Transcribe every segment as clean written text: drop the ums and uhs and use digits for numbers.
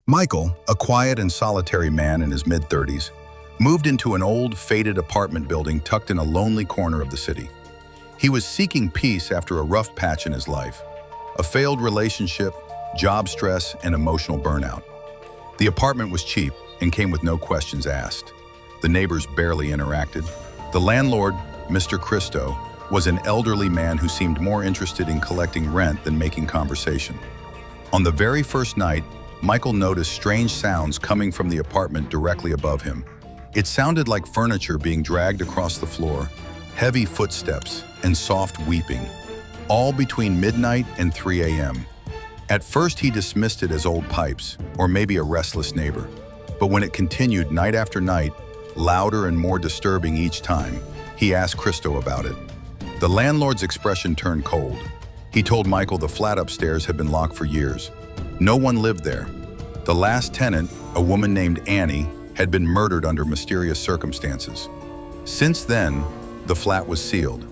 Michael, a quiet and solitary man in his mid-30s, moved into an old, faded apartment building tucked in a lonely corner of the city. He was seeking peace after a rough patch in his life, a failed relationship, job stress, and emotional burnout. The apartment was cheap and came with no questions asked. The neighbors barely interacted. The landlord, Mr. Christo, was an elderly man who seemed more interested in collecting rent than making conversation. On the very first night, Michael noticed strange sounds coming from the apartment directly above him. It sounded like furniture being dragged across the floor, heavy footsteps, and soft weeping, all between midnight and 3 a.m. At first, he dismissed it as old pipes, or maybe a restless neighbor. But when it continued night after night, louder and more disturbing each time, he asked Christo about it. The landlord's expression turned cold. He told Michael the flat upstairs had been locked for years. No one lived there. The last tenant, a woman named Annie, had been murdered under mysterious circumstances. Since then, the flat was sealed.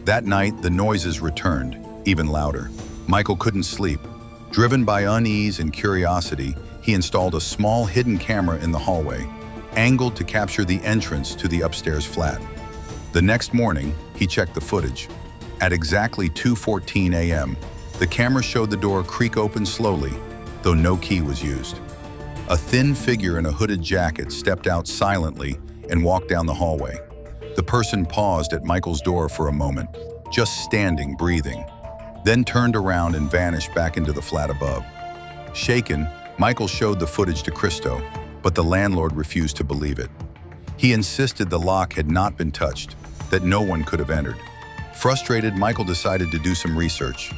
That night, the noises returned, even louder. Michael couldn't sleep. Driven by unease and curiosity, he installed a small hidden camera in the hallway, angled to capture the entrance to the upstairs flat. The next morning, he checked the footage. At exactly 2:14 a.m., the camera showed the door creak open slowly, though no key was used. A thin figure in a hooded jacket stepped out silently and walked down the hallway. The person paused at Michael's door for a moment, just standing, breathing, then turned around and vanished back into the flat above. Shaken, Michael showed the footage to Christo, but the landlord refused to believe it. He insisted the lock had not been touched, that no one could have entered. Frustrated, Michael decided to do some research.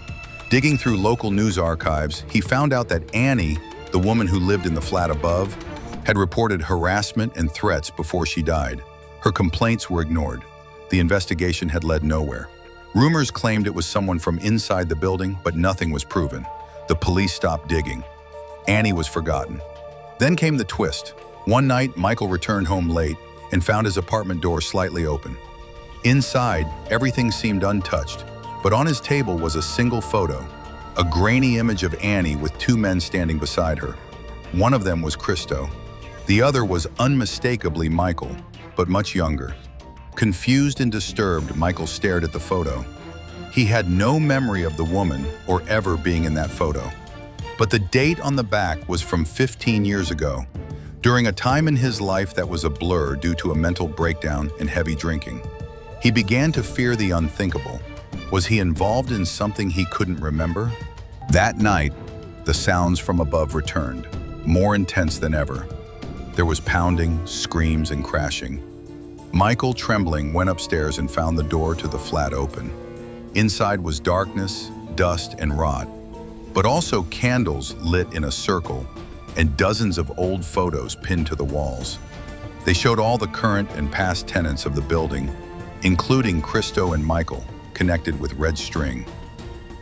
Digging through local news archives, he found out that Annie, the woman who lived in the flat above, had reported harassment and threats before she died. Her complaints were ignored. The investigation had led nowhere. Rumors claimed it was someone from inside the building, but nothing was proven. The police stopped digging. Annie was forgotten. Then came the twist. One night, Michael returned home late and found his apartment door slightly open. Inside, everything seemed untouched, but on his table was a single photo, a grainy image of Annie with two men standing beside her. One of them was Christo. The other was unmistakably Michael, but much younger. Confused and disturbed, Michael stared at the photo. He had no memory of the woman or ever being in that photo. But the date on the back was from 15 years ago, during a time in his life that was a blur due to a mental breakdown and heavy drinking. He began to fear the unthinkable. Was he involved in something he couldn't remember? That night, the sounds from above returned, more intense than ever. There was pounding, screams, and crashing. Michael, trembling, went upstairs and found the door to the flat open. Inside was darkness, dust, and rot, but also candles lit in a circle and dozens of old photos pinned to the walls. They showed all the current and past tenants of the building, including Christo and Michael, connected with red string.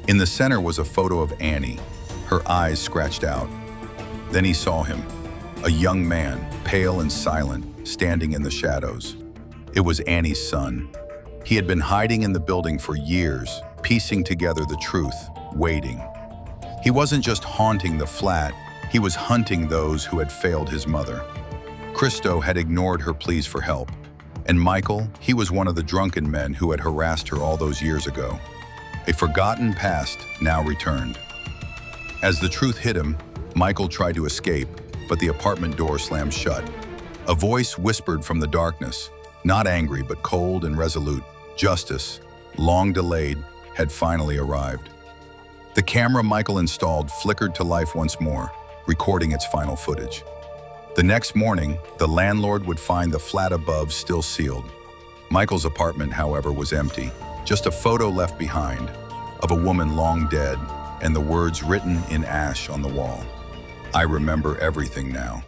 In the center was a photo of Annie, her eyes scratched out. Then he saw him, a young man, pale and silent, standing in the shadows. It was Annie's son. He had been hiding in the building for years, piecing together the truth, waiting. He wasn't just haunting the flat, he was hunting those who had failed his mother. Christo had ignored her pleas for help. And Michael, he was one of the drunken men who had harassed her all those years ago. A forgotten past now returned. As the truth hit him, Michael tried to escape, but the apartment door slammed shut. A voice whispered from the darkness, not angry but cold and resolute. Justice, long delayed, had finally arrived. The camera Michael installed flickered to life once more, recording its final footage. The next morning, the landlord would find the flat above still sealed. Michael's apartment, however, was empty, just a photo left behind of a woman long dead and the words written in ash on the wall. "I remember everything now."